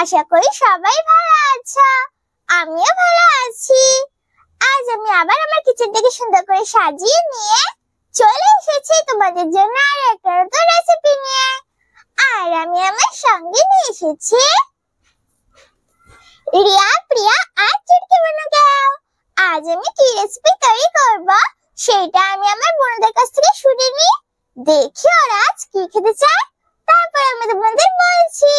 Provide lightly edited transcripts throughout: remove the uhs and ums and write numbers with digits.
আশা করি সবাই ভালো আছো। আমিও ভালো আছি। আজ আমি আবার আমার কিচেনটাকে সুন্দর করে সাজিয়ে নিয়ে চলে এসেছি তোমাদের জন্য আর একটা নতুন রেসিপি নিয়ে। আর আমি আমার সঙ্গে নিয়ে এসেছি রিয়া, প্রিয়া আর চুটকি বুনুকে। আজ আমি কি রেসিপি তৈরি করব সেটা আমি আমার বোনদের কাছ থেকে শুনে নি, দেখি ওরা আজ কি খেতে চায়, তারপর আমি তোমাদের বলছি।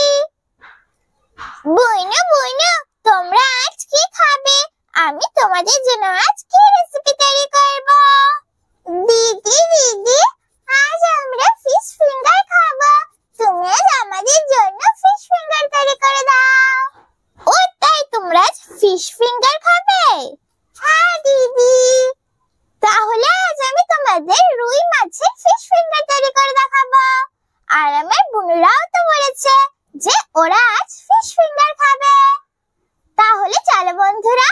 বুনু বুনু, তোমরা আজ কি খাবে? আমি তোমাদের জন্য আজ কি রেসিপি তৈরি করব। দিদি দিদি, আজ আমরা ফিশ ফিঙ্গার খাবো। তুমি আজ আমাদের জন্য ফিশ ফিঙ্গার তৈরি করে দাও। ও তাই, তোমরা আজ ফিশ ফিঙ্গার খাবে? হ্যাঁ দিদি। তাহলে আজ আমি তোমাদের রুই মাছের ফিশ ফিঙ্গার তৈরি করে দেখাবো। আর আমার বোনরাও তো বলেছে যে ওরা আজ ফিশ ফিঙ্গার খাবে। তাহলে চলো বন্ধুরা,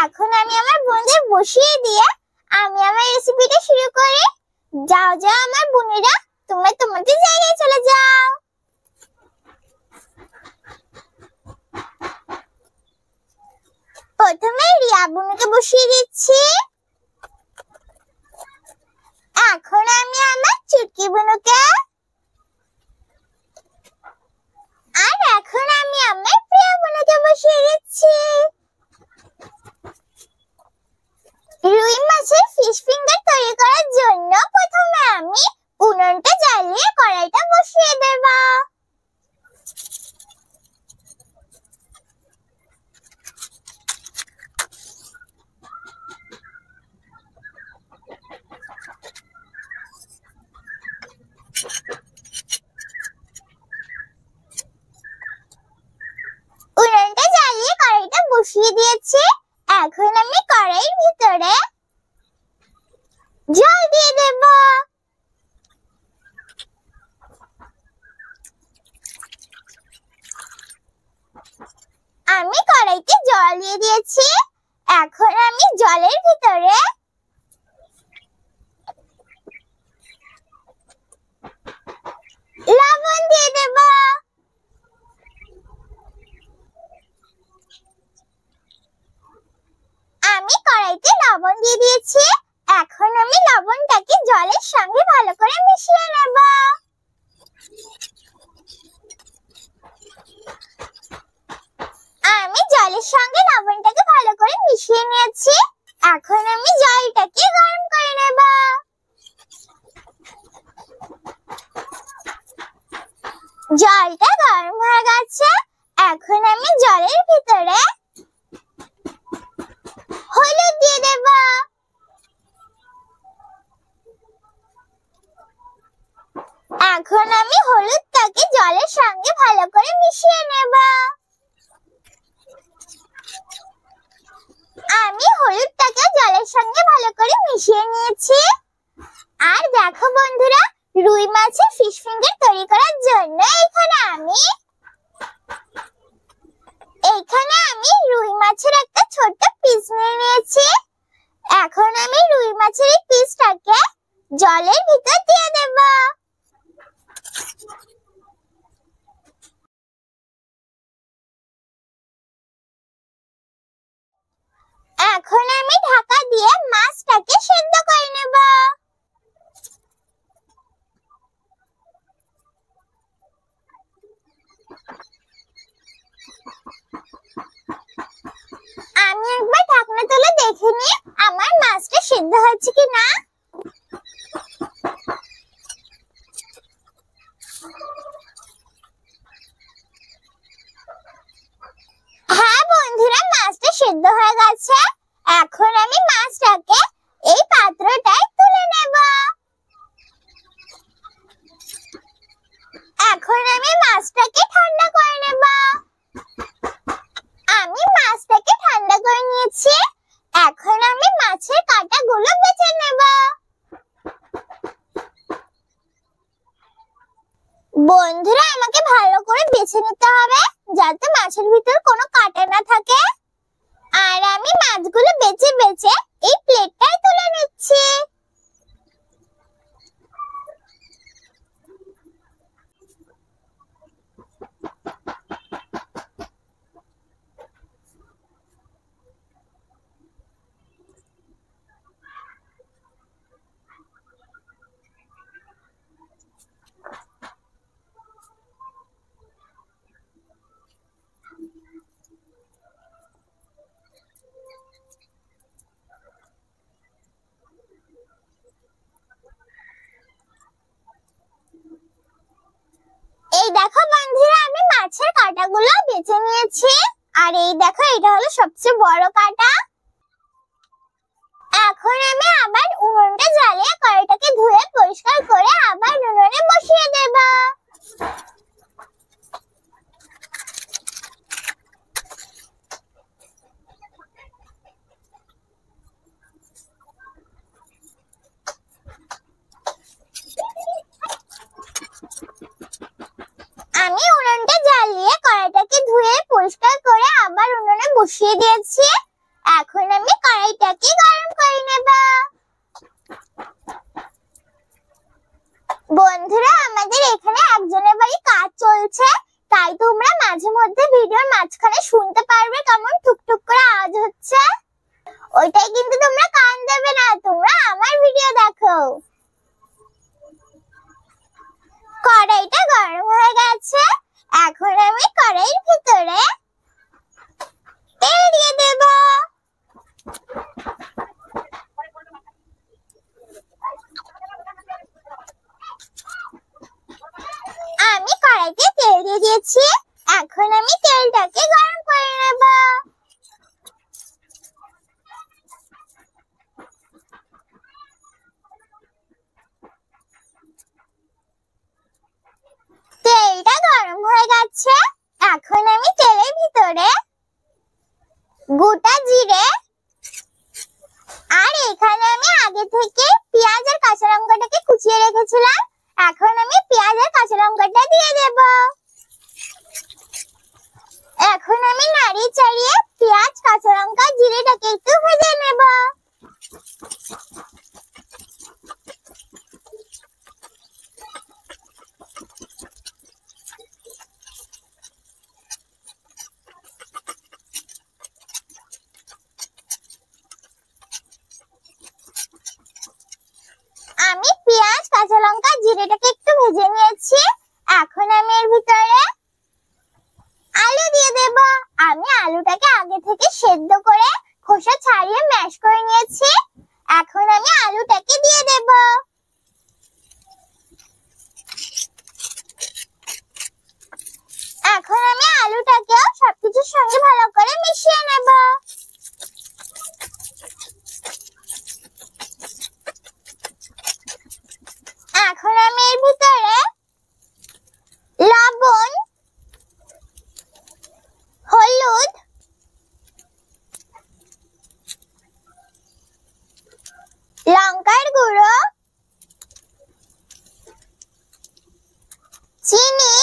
এখন আমি আমার বোনদের বসিয়ে দিয়ে আমি আমার রেসিপিটা শুরু করি। যাও যাও আমার বোনেরা, তোমরা তোমাদের জায়গায় চলে যাও। প্রথমে রিয়া বোনকে বসিয়ে দিচ্ছি। এখন আমি আমার চুটকি বোনকে, আর এখন আমি আমার প্রিয়া বোনকে বসিয়ে দিচ্ছি। রুই মাছের ফিশ ফিঙ্গার তৈরি করার জন্য প্রথমে আমি উনুনটা জ্বালিয়ে কড়াইটা বসিয়ে দেব। উনুনটা জ্বালিয়ে কড়াইটা বসিয়ে দিয়েছি। এখন আমি কড়াইয়ের ভিতরে জল দিয়ে দেব। আমি কড়াইতে জল দিয়ে দিয়েছি। এখন আমি জলের ভিতরে লবণ দিয়ে দেব। আমি কড়াইতে লবণ দিয়ে দিয়েছি। এখন আমি লবণটাকে জলের সঙ্গে ভালো করে মিশিয়ে নেব। আমি জলের সঙ্গে লবণটাকে ভালো করে মিশিয়ে নিয়েছি। এখন আমি জলটাকে গরম করে নেব। জলটা গরম হয়ে গেছে। এখন আমি জলের ভিতরে হলুদ দিয়ে দেব। এখন আমি হলুদটাকে জলের সঙ্গে ভালো করে মিশিয়ে নেব। আমি হলুদটাকে জলের সঙ্গে ভালো করে মিশিয়ে নিয়েছি। আর দেখো বন্ধুরা, রুই মাছের ফিশ ফিঙ্গার তৈরি করার জন্য এখানে আমি রুই মাছের একটা ছোট্ট পিস নিয়ে নিয়েছি। এখন আমি রুই মাছের এই পিসটাকে জলের ভিতর দিয়ে দেব। এখন আমি ঢাকা দিয়ে মাছটাকে সেদ্ধ করে নেব। আমি একবার ঢাকনা তুলে দেখে নিই আমার মাছটা সেদ্ধ হচ্ছে কিনা। হ্যাঁ বন্ধুরা, মাছটা সেদ্ধ হয়ে গেছে। এখন আমি মাছটাকে এই পাত্রটায় তুলে নেব। এখন আমি মাছটাকে ঠান্ডা করে নেব। আমি মাছটাকে ঠান্ডা করে নিয়েছি। এখন আমি মাছের কাঁটাগুলো বেছে নেব। বন্ধুরা, আমাকে ভালো করে বেছে নিতে হবে যাতে মাছের ভিতর কোনো কাঁটা না থাকে। আর আমি মাছগুলো বেছে বেছে এই প্লেটটায় তুলে নিচ্ছি। বেছে নিয়েছি। আর এই দেখো, এটা হলো সবচেয়ে বড় কাঁটা। এখন আমি আবার উনুনটা জ্বালিয়ে কড়াইটাকে ধুয়ে পরিষ্কার করে আবার উনুনে বসিয়ে দেব। আমি উনুনটা জ্বালিয়ে কড়াইটাকে ধুয়ে পরিষ্কার করে আবার উনুনে বসিয়ে দিয়েছি। এখন আমি কড়াইটাকে গরম করে নেব। বন্ধুরা, আমাদের এখানে একজনের বাড়ি কাজ চলছে, তাই তোমরা মাঝে মধ্যে ভিডিওর মাঝখানে শুনতে পারবে কেমন টুকটুক করে আওয়াজ হচ্ছে। ওইটাই কিন্তু তোমরা কান দেবে না, তোমরা আমার ভিডিও দেখো। কড়াইটা গরম হয়ে গেছে। এখন আমি কড়াইয়ের ভিতরে তেল দিয়ে দেব। আমি কড়াইতে তেল দিয়ে দিয়েছি। এখন আমি তেলটাকে গরম করে নেব। তেলটা গরম হয়ে গেছে। এখন আমি তেলের ভিতরে গোটা জিরে আর এখানে আমি আগে থেকে পেঁয়াজ আর কাঁচা লঙ্কাটাকে কুচিয়ে রেখেছিলাম, এখন আমি পেঁয়াজ আর কাঁচা লঙ্কাটা দিয়ে দেব। এখন আমি নাড়িয়ে চাড়িয়ে পেঁয়াজ, কাঁচা লঙ্কা, জিরেটাকে একটু ভেজে নেব। আমি পেঁয়াজ, কাঁচা লঙ্কা, জিরেটাকে একটু ভেজে নিয়েছি। এখন আমি এর ভিতরে আলু দিয়ে দেব। আমি আলুটাকে আগে থেকে সেদ্ধ করে খোসা ছাড়িয়ে ম্যাশ করে নিয়েছি। এখন আমি আলুটাকে দিয়ে দেব। এখন আমি আলুটাকেও সবকিছুর সঙ্গে ভালো করে মিশিয়ে নেব। এখন আমি এর ভিতরে লবণ, হলুদ, লঙ্কার গুঁড়ো, চিনি,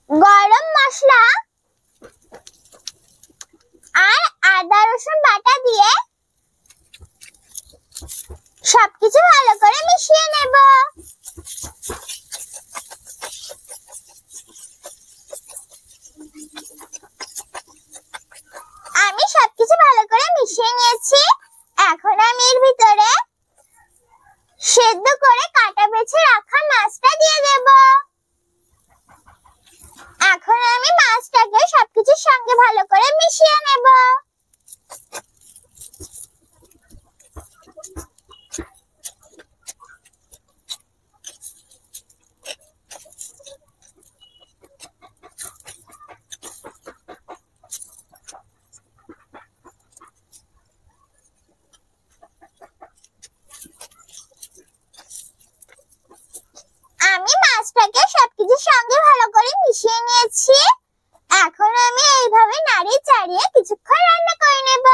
গরম মশলা আর আদা রসুন বাটা দিয়ে সবকিছু ভালো করে মিশিয়ে নেব। আমি সবকিছু ভালো করে মিশিয়ে নিয়েছি। এখন আমি এর ভিতরে সেদ্ধ করে কাটা বেছে রাখা মাছটা দিয়ে দেব। এখন আমি মাছটাকে সবকিছুর সঙ্গে ভালো করে মিশিয়ে নেব। আমি মাছটাকে সবকিছুর সঙ্গে ভালো করে মিশিয়ে নিয়েছি। এখন আমি এইভাবে নাড়িয়ে চাড়িয়ে কিছুক্ষণ রান্না করে নেব।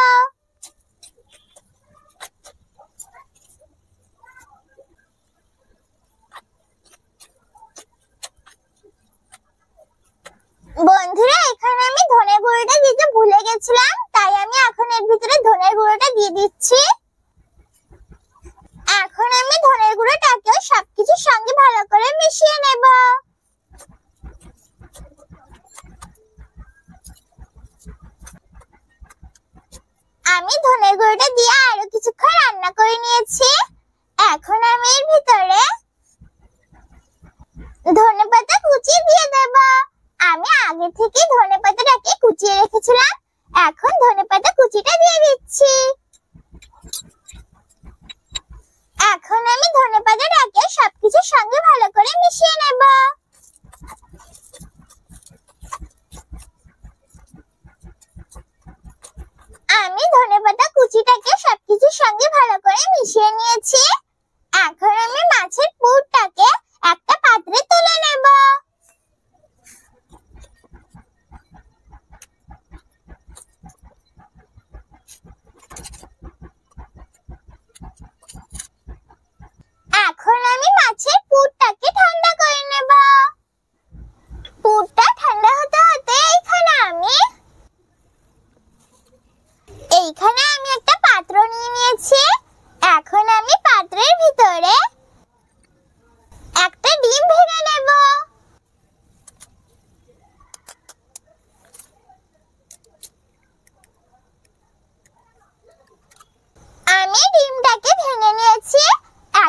বন্ধুরা, এখানে আমি ধনে গুঁড়োটা দিতে ভুলে গেছিলাম, তাই আমি এখন এর ভিতরে ধনের গুঁড়োটা দিয়ে দিচ্ছি। এখন আমি ধনের গুঁড়োটাকেও সবকিছুর সঙ্গে ভালো করে মিশিয়ে নেব। আমি ধনের গুঁড়োটা দিয়ে আরো কিছুক্ষণ রান্না করে নিয়েছি। এখন আমি এর ভিতরে ধনেপাতা কুচি দিয়ে দেব। আমি আগে থেকে ধনেপাতাটাকে কুচিয়ে রেখেছিলাম, এখন ধনেপাতা কুচিটা দিয়ে দিচ্ছি। এখন আমি ধনেপাতাটাকে সবকিছুর সঙ্গে ভালো করে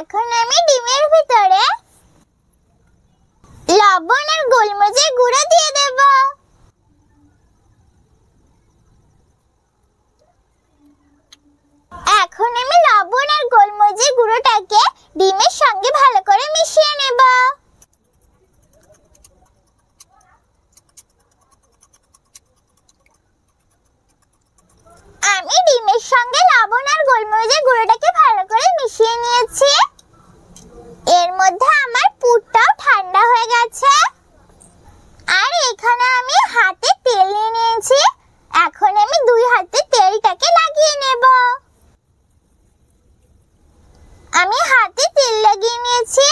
এখন আমি ডিমের ভিতরে লবণ আর গোলমরিচের গুঁড়ো দিয়ে দেব। এখন আমি লবণ আর গোলমরিচের গুঁড়োটাকে ডিমের সঙ্গে ভালো করে মিশিয়ে নেব। আমি ডিমের সঙ্গে লবণ আর গোলমরিচের গুঁড়োটাকে ভালো করে মিশিয়ে নিয়েছি। এর মধ্যে আমার পুরটাও ঠান্ডা হয়ে গেছে। আর এখানে আমি হাতে তেল নিয়ে নিয়েছি। এখন আমি 2 হাতে তেলটাকে লাগিয়ে নেব। আমি হাতে তেল লাগিয়ে নিয়েছি।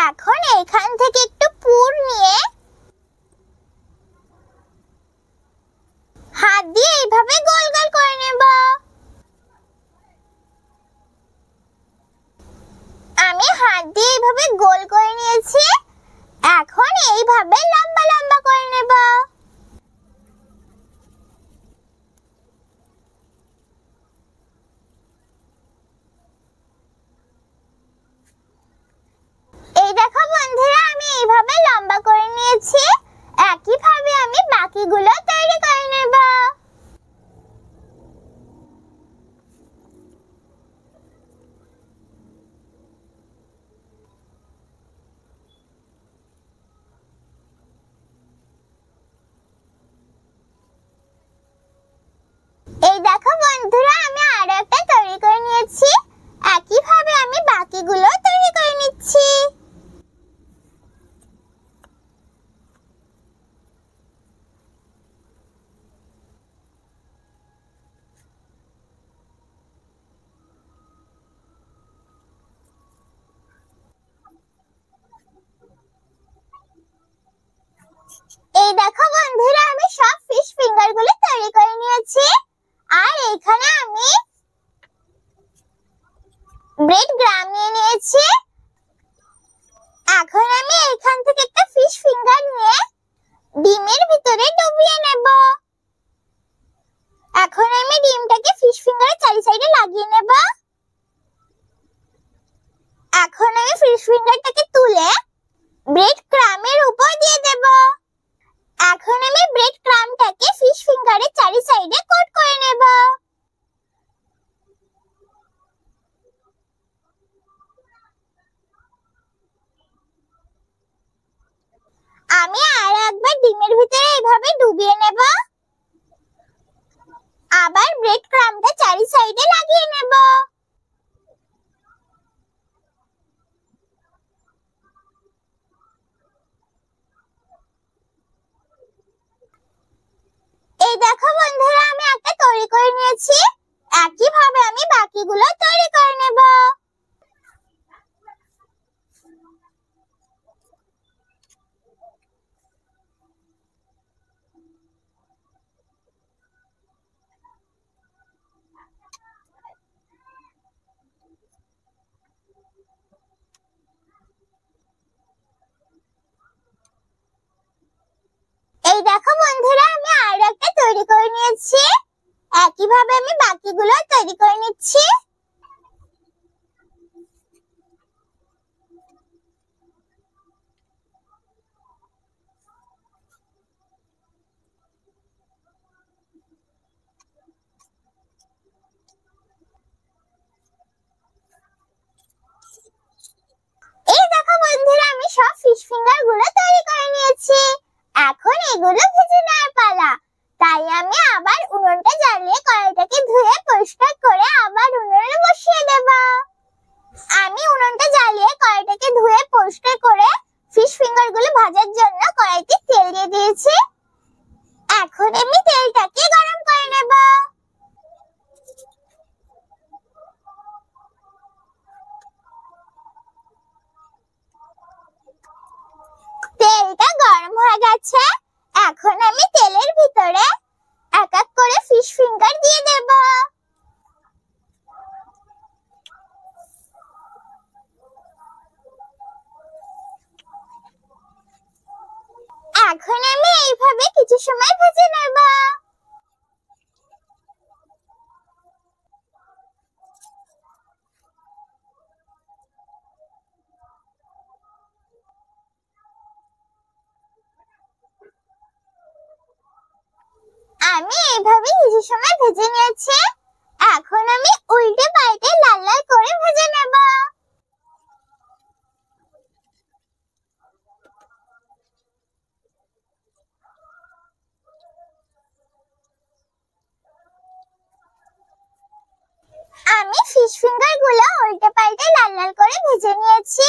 এখন এখান থেকে একটু পুর নিয়ে হাত দিয়ে এইভাবে গোল গোল করে নেব। আমি হাত দিয়ে এইভাবে গোল করে নিয়েছি। এখন এইভাবে লম্বা লম্বা করে নেব। এই দেখো বন্ধুরা, আমি এইভাবে লম্বা করে নিয়েছি। একইভাবে আমি বাকিগুলো তৈরি করে নেব। এই দেখো বন্ধুরা, আমি আরো একটা তৈরি করে নিয়েছি। একইভাবে আমি বাকিগুলো তৈরি করে নিচ্ছি। এই দেখো বন্ধুরা, আমি সব ফিশ ফিঙ্গার গুলো তৈরি করে নিয়েছি। আর এখানে আমি ব্রেড গ্রাম নিয়ে নিয়েছি। এখন আমি এখান থেকে একটা ফিশ ফিঙ্গার নিয়ে ডিমের ভিতরে ডুবিয়ে নেব। এখন আমি ডিমটাকে ফিশ ফিঙ্গারের চারি সাইডে লাগিয়ে নেব। এখন আমি ফিশ ফিঙ্গারটাকে তুলে ব্রেড ক্রামের উপর দিয়ে দেব। এখন আমি ব্রেড ক্রামটাকে ফিশ ফিঙ্গারের চারি সাইডে কোট করে নেব। আমি আর একবার ডিমের ভিতরে এইভাবে ডুবিয়ে নেব। আবার ব্রেড ক্রামটা চারি সাইডে লাগিয়ে নেব। এই দেখো বন্ধুরা, আমি একটা তৈরি করে নিয়েছি। একইভাবে আমি বাকিগুলো তৈরি করে নেব। এই দেখো বন্ধুরা, আমি আরো একটা তৈরি করে নিয়েছি। একইভাবে আমি বাকিগুলো তৈরি করে নিচ্ছি। এই দেখো বন্ধুরা, আমি সব ফিশ ফিঙ্গার গুলো তৈরি করে নিয়েছি। এখন এগুলো ভেজে নেওয়ার পালা। তাই আমি আবার উনুনটা জ্বালিয়ে কড়াইটাকে ধুয়ে পরিষ্কার করে আবার উনুনে বসিয়ে দেব। আমি উনুনটা জ্বালিয়ে কড়াইটাকে ধুয়ে পরিষ্কার করে ফিশ ফিঙ্গার গুলো ভাজার জন্য কড়াইতে তেল দিয়ে দিয়েছি। এখন আমি তেলটাকে গরম করে নেব। তেলটা গরম হয়ে গেছে। এখন আমি তেলের ভিতরে এক এক করে ফিশ ফিঙ্গার দিয়ে দেব। এখন আমি এইভাবে কিছু সময় ভেজে নেব। আমি কিছু সময় ভেজে নিয়েছি। এখন আমি উল্টে পাল্টে লাল লাল করে ভেজে নেব। আমি ফিশ ফিঙ্গার গুলো উল্টে পাল্টে লাল লাল করে ভেজে নিয়েছি।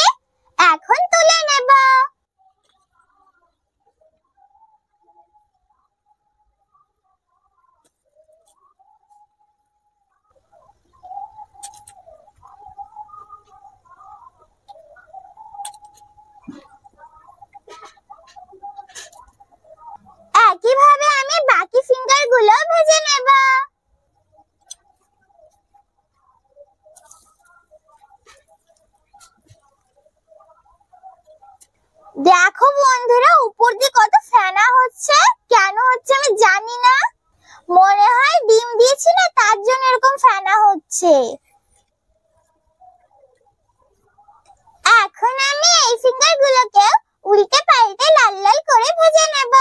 এখন তুলে নেব। একইভাবে আমি বাকি ফিঙ্গার গুলো ভেজে নেব। দেখো বন্ধুরা, উপর দিয়ে কত ফেনা হচ্ছে। কেন হচ্ছে আমি জানি না, মনে হয় ডিম দিয়েছি না, তার জন্য এরকম ফেনা হচ্ছে। এখন আমি এই ফিঙ্গার গুলোকে উল্টে পাল্টে লাল লাল করে ভেজে নেব।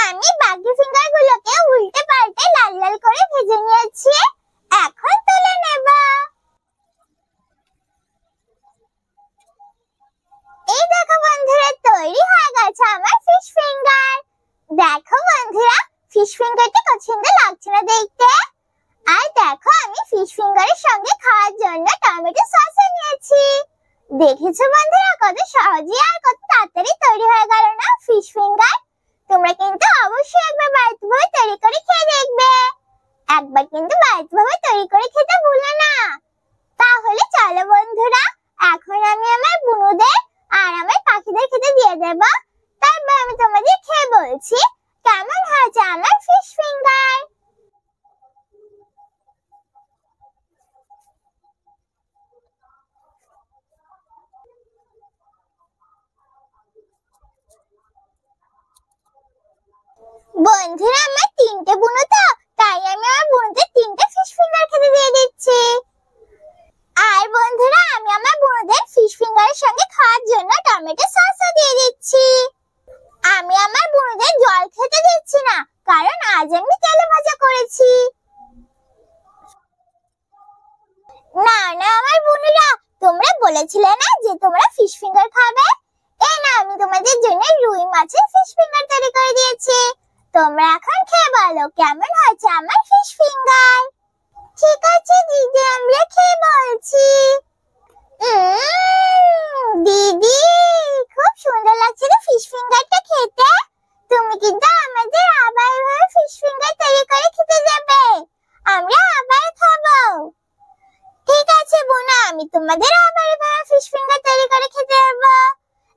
আমি বাকি ফিঙ্গার গুলোকে উল্টে পাল্টে লাল লাল করে ভেজে নিয়েছি। এখন তুলে নেব। এই দেখো বন্ধুরা, তৈরি হয়ে গেছে আমার ফিশ ফিঙ্গার। দেখো বন্ধুরা, ফিশ ফিঙ্গারটা কত সুন্দর লাগছে না দেখতে। আর দেখো, আমি ফিশ ফিঙ্গারের সঙ্গে খাওয়ার জন্য টমেটো সস নিয়েছি। দেখেছো বন্ধুরা, কত সহজে আর কত তাড়াতাড়ি তৈরি হয়ে গেল না ফিশ ফিঙ্গার। তোমরা কিন্তু অবশ্যই একবার বাড়িতে ভাবে তৈরি করে খেয়ে দেখবে। একবার কিন্তু বাড়িতে ভাবে তৈরি করে খেতে ভুলো না। তাহলে চলো বন্ধুরা, এখন আমি আমার বুনুদের আর আমার পাখিদের খেতে দিয়ে দেব। তারপর আমি তোমাদের খেয়ে বলছি কেমন হয়েছে আমার ফিশ ফিঙ্গার। বন্ধুরা, আমার 3টে বুনো, তো তাই আমি আমার বুনোদের 3টে ফিশ ফিঙ্গার খেতে দিয়ে দিচ্ছি। আর বন্ধুরা, আমি আমার বুনোদের ফিশ ফিঙ্গারের সঙ্গে খাওয়ার জন্য টমেটো সসও দিয়ে দিচ্ছি। আমি আমার বুনোদের জল খেতে দিচ্ছি না, কারণ আজ আমি তেলে ভাজা করেছি। না না আমার বুনুরা, তোমরা বলেছিলে না যে তোমরা ফিশ ফিঙ্গার খাবে। এই না, আমি তোমাদের জন্য রুই মাছের ফিশ ফিঙ্গার তৈরি করে দিয়েছি। তোমরা এখন খেয়ে বলো কেমন হয়েছে আমার ফিশ ফিঙ্গার। ঠিক আছে দিদি, আমরা খেয়ে বলছি। দিদি, খুব সুন্দর লাগছে রে ফিশ ফিঙ্গারটা খেতে। তুমি কিন্তু আমাদের আবার এভাবে ফিশ ফিঙ্গার তৈরি করে খেতে দেবে, আমরা আবার খাবো। ঠিক আছে বোনা, আমি তোমাদের আবার এভাবে ফিশ ফিঙ্গার তৈরি করে খেতে দেবো।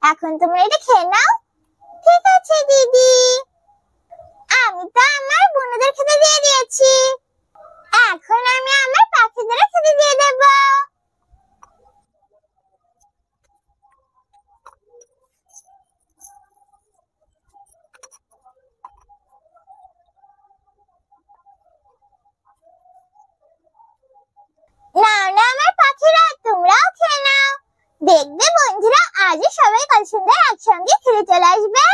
এখন তোমরা এটা খেয়ে নাও। ঠিক আছে দিদি। আমি তো আমার বোনদের খেতে দিয়ে দিয়েছি। এখন আমি আমার পাখিদের খেতে দিয়ে দেব। নাও না আমার পাখিরা, তোমরাও খেয়ে নাও। দেখবে বন্ধুরা, আজই সবাই কত সুন্দর একসঙ্গে খেতে চলে আসবে।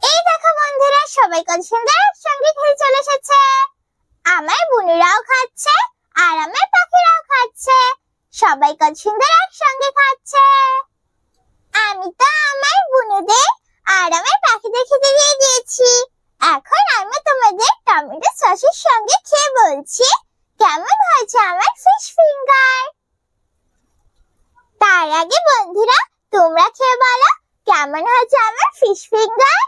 এই দেখো বন্ধুরা, সবাই কত সুন্দর একসঙ্গে খেতে চলে এসেছে। আমার বুনুরাও খাচ্ছে আর আমার পাখিরাও খাচ্ছে। সবাই কত সুন্দর একসঙ্গে খাচ্ছে। আমি তো আমার বুনুদের আর আমার পাখিদের খেতে দিয়ে দিয়েছি। এখন আমি তোমাদের টমেটো সসের সঙ্গে খেয়ে বলছি কেমন হয়েছে আমার ফিশ ফিঙ্গার। তার আগে বন্ধুরা, তোমরা খেয়ে বলো কেমন হয়েছে আমার ফিশ ফিঙ্গার।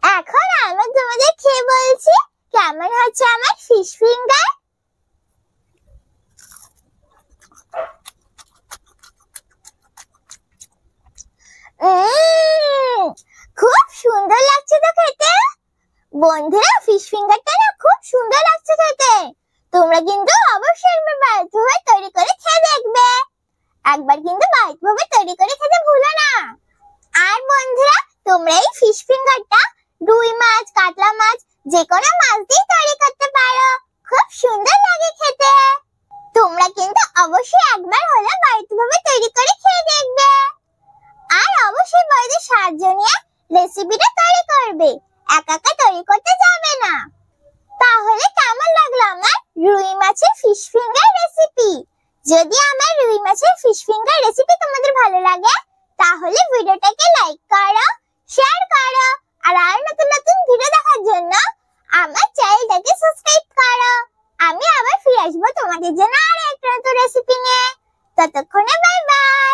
এখন আমি তোমাদের খেয়ে বলছি কেমন হয়েছে আমার ফিশ ফিঙ্গার। খুব সুন্দর লাগছে তো খেতে। বন্ধুরা, ফিশ ফিঙ্গারটা না খুব সুন্দর লাগছে খেতে। তোমরা কিন্তু অবশ্যই একবার বাড়িতে তৈরি করে যে কোনো মাছ দিয়ে তৈরি করতে পারো, খুব সুন্দর লাগে খেতে। তোমরা কিন্তু অবশ্যই একবার হলে বাড়িতে ভাবে তৈরি করে খেয়ে দেখবে। আর অবশ্যই বড়দের সাহায্য নিয়ে রেসিপিটা তৈরি করবে, একা একা তৈরি করতে যাবে না। তাহলে কেমন লাগলো আমার রুই মাছের ফিশ ফিঙ্গার রেসিপি? যদি আমার রুই মাছের ফিশ ফিঙ্গার রেসিপি তোমাদের ভালো লাগে তাহলে ভিডিওটাকে লাইক করো, শেয়ার করো, আর নতুন নতুন ভিডিও দেখার জন্য আমার চ্যানেলটাকে সাবস্ক্রাইব করো। আমি আবার ফিরে আসবো তোমাদের জন্য আর একটা নতুন রেসিপি নিয়ে। ততক্ষণে বাই বাই।